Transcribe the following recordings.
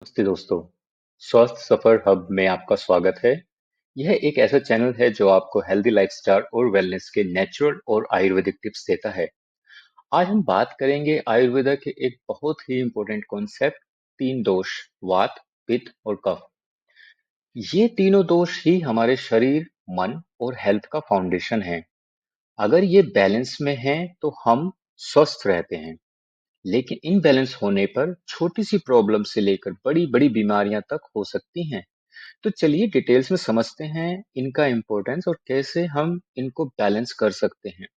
नमस्ते दोस्तों, स्वस्थ सफर हब में आपका स्वागत है। यह एक ऐसा चैनल है जो आपको हेल्दी लाइफस्टाइल और वेलनेस के नेचुरल और आयुर्वेदिक टिप्स देता है। आज हम बात करेंगे आयुर्वेदा के एक बहुत ही इम्पोर्टेंट कॉन्सेप्ट, तीन दोष, वात, पित्त और कफ। ये तीनों दोष ही हमारे शरीर, मन और हेल्थ का फाउंडेशन है। अगर ये बैलेंस में हैं तो हम स्वस्थ रहते हैं। लेकिन इनबैलेंस होने पर छोटी सी प्रॉब्लम से लेकर बड़ी बड़ी बीमारियां तक हो सकती हैं। तो चलिए डिटेल्स में समझते हैं इनका इम्पोर्टेंस और कैसे हम इनको बैलेंस कर सकते हैं।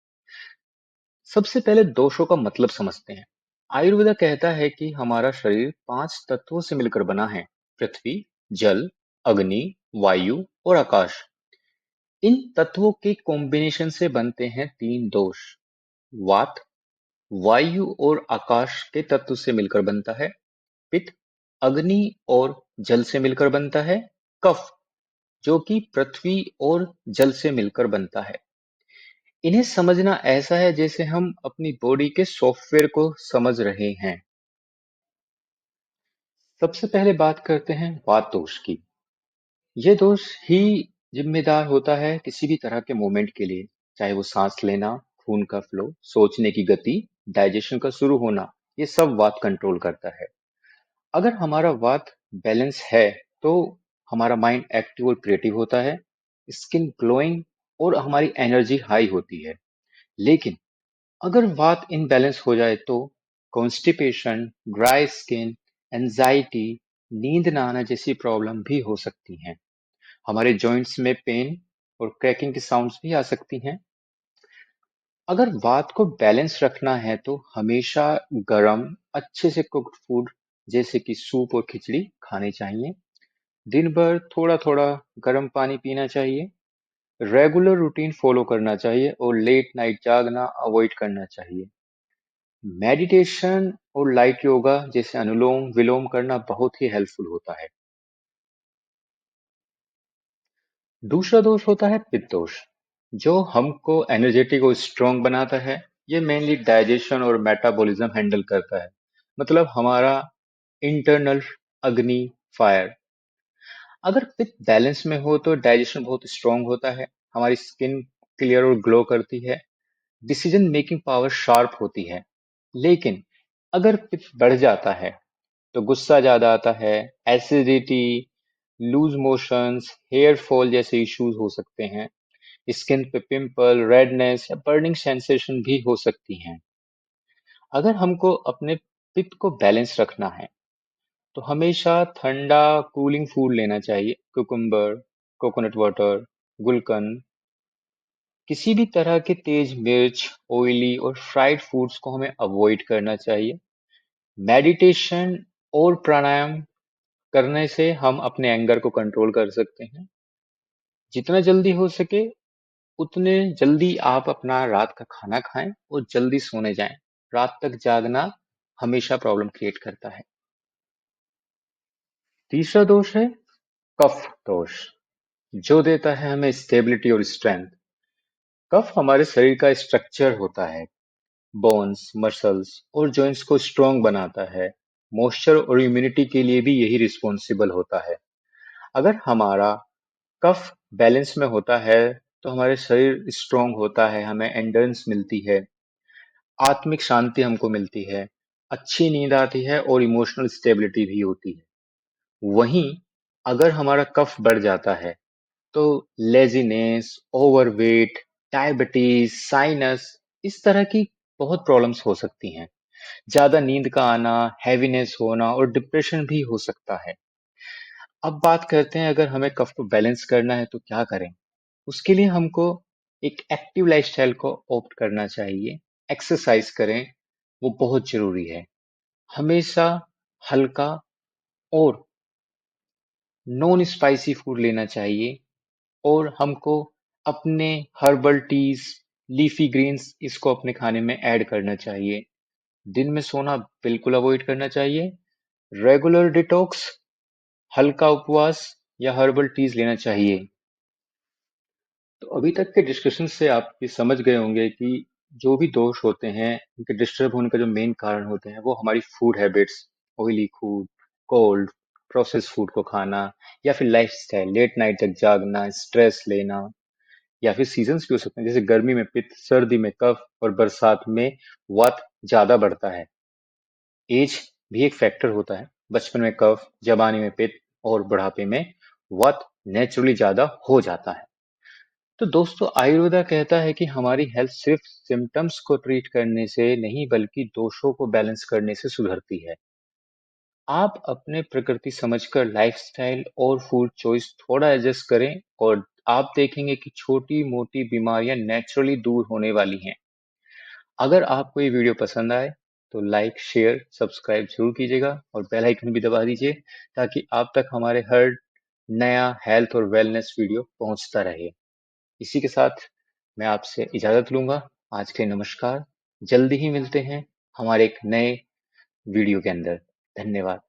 सबसे पहले दोषों का मतलब समझते हैं। आयुर्वेदा कहता है कि हमारा शरीर 5 तत्वों से मिलकर बना है। पृथ्वी, जल, अग्नि, वायु और आकाश। इन तत्वों के कॉम्बिनेशन से बनते हैं तीन दोष। वात वायु और आकाश के तत्व से मिलकर बनता है। पित्त अग्नि और जल से मिलकर बनता है। कफ जो कि पृथ्वी और जल से मिलकर बनता है। इन्हें समझना ऐसा है जैसे हम अपनी बॉडी के सॉफ्टवेयर को समझ रहे हैं। सबसे पहले बात करते हैं वात दोष की। यह दोष ही जिम्मेदार होता है किसी भी तरह के मूवमेंट के लिए, चाहे वो सांस लेना, खून का फ्लो, सोचने की गति, डाइजेशन का शुरू होना, ये सब वात कंट्रोल करता है। अगर हमारा वात बैलेंस है तो हमारा माइंड एक्टिव और क्रिएटिव होता है, स्किन ग्लोइंग और हमारी एनर्जी हाई होती है। लेकिन अगर वात इनबैलेंस हो जाए तो कॉन्स्टिपेशन, ड्राई स्किन, एंजाइटी, नींद ना आना जैसी प्रॉब्लम भी हो सकती हैं। हमारे जॉइंट्स में पेन और क्रैकिंग की साउंड्स भी आ सकती हैं। अगर वात को बैलेंस रखना है तो हमेशा गरम, अच्छे से कुक्ड फूड जैसे कि सूप और खिचड़ी खाने चाहिए। दिन भर थोड़ा थोड़ा गर्म पानी पीना चाहिए। रेगुलर रूटीन फॉलो करना चाहिए और लेट नाइट जागना अवॉइड करना चाहिए। मेडिटेशन और लाइट योगा जैसे अनुलोम विलोम करना बहुत ही हेल्पफुल होता है। दूसरा दोष होता है पित्त दोष, जो हमको एनर्जेटिक और स्ट्रांग बनाता है। ये मेनली डाइजेशन और मेटाबॉलिज्म हैंडल करता है, मतलब हमारा इंटरनल अग्नि, फायर। अगर पित्त बैलेंस में हो तो डाइजेशन बहुत स्ट्रांग होता है, हमारी स्किन क्लियर और ग्लो करती है, डिसीजन मेकिंग पावर शार्प होती है। लेकिन अगर पित्त बढ़ जाता है तो गुस्सा ज्यादा आता है, acidity, loose motions, hair fall जैसे इश्यूज हो सकते हैं। स्किन पे पिंपल, रेडनेस या बर्निंग सेंसेशन भी हो सकती हैं। अगर हमको अपने पित्त को बैलेंस रखना है तो हमेशा ठंडा कूलिंग फूड लेना चाहिए। कुकुम्बर, कोकोनट वाटर, गुलकंद। किसी भी तरह के तेज मिर्च, ऑयली और फ्राइड फूड्स को हमें अवॉइड करना चाहिए। मेडिटेशन और प्राणायाम करने से हम अपने एंगर को कंट्रोल कर सकते हैं। जितना जल्दी हो सके उतने जल्दी आप अपना रात का खाना खाएं और जल्दी सोने जाएं। रात तक जागना हमेशा प्रॉब्लम क्रिएट करता है। तीसरा दोष है कफ दोष, जो देता है हमें स्टेबिलिटी और स्ट्रेंथ। कफ हमारे शरीर का स्ट्रक्चर होता है, बोन्स, मसल्स और जॉइंट्स को स्ट्रॉन्ग बनाता है। मॉइस्चर और इम्यूनिटी के लिए भी यही रिस्पॉन्सिबल होता है। अगर हमारा कफ बैलेंस में होता है तो हमारे शरीर स्ट्रॉन्ग होता है, हमें एंड्योरेंस मिलती है, आत्मिक शांति हमको मिलती है, अच्छी नींद आती है और इमोशनल स्टेबिलिटी भी होती है। वहीं अगर हमारा कफ बढ़ जाता है तो लेजीनेस, ओवरवेट, डायबिटीज, साइनस, इस तरह की बहुत प्रॉब्लम्स हो सकती हैं। ज्यादा नींद का आना, हैवीनेस होना और डिप्रेशन भी हो सकता है। अब बात करते हैं अगर हमें कफ को बैलेंस करना है तो क्या करें। उसके लिए हमको एक एक्टिव लाइफस्टाइल को ऑप्ट करना चाहिए। एक्सरसाइज करें, वो बहुत जरूरी है। हमेशा हल्का और नॉन स्पाइसी फूड लेना चाहिए और हमको अपने हर्बल टीज, लीफी ग्रीन्स इसको अपने खाने में ऐड करना चाहिए। दिन में सोना बिल्कुल अवॉइड करना चाहिए। रेगुलर डिटॉक्स, हल्का उपवास या हर्बल टीज लेना चाहिए। तो अभी तक के डिस्कशन से आप ये समझ गए होंगे कि जो भी दोष होते हैं उनके डिस्टर्ब होने का जो मेन कारण होते हैं वो हमारी food habits, oily food, cold, process food को खाना, या फिर लाइफस्टाइल, लेट नाइट तक जागना, स्ट्रेस लेना, या फिर सीजन्स भी हो सकते हैं, जैसे गर्मी में पित्त, सर्दी में कफ और बरसात में वात ज्यादा बढ़ता है। एज भी एक फैक्टर होता है। बचपन में कफ, जवानी में पित्त और बुढ़ापे में वात नेचुरली ज्यादा हो जाता है। तो दोस्तों, आयुर्वेदा कहता है कि हमारी हेल्थ सिर्फ सिम्टम्स को ट्रीट करने से नहीं, बल्कि दोषों को बैलेंस करने से सुधरती है। आप अपने प्रकृति समझकर लाइफस्टाइल और फूड चॉइस थोड़ा एडजस्ट करें, और आप देखेंगे कि छोटी मोटी बीमारियां नेचुरली दूर होने वाली हैं। अगर आपको ये वीडियो पसंद आए तो लाइक, शेयर, सब्सक्राइब जरूर कीजिएगा और बेल आइकन भी दबा दीजिए, ताकि आप तक हमारे हर नया हेल्थ और वेलनेस वीडियो पहुंचता रहे। इसी के साथ मैं आपसे इजाजत लूंगा। आज के लिए नमस्कार। जल्दी ही मिलते हैं हमारे एक नए वीडियो के अंदर। धन्यवाद।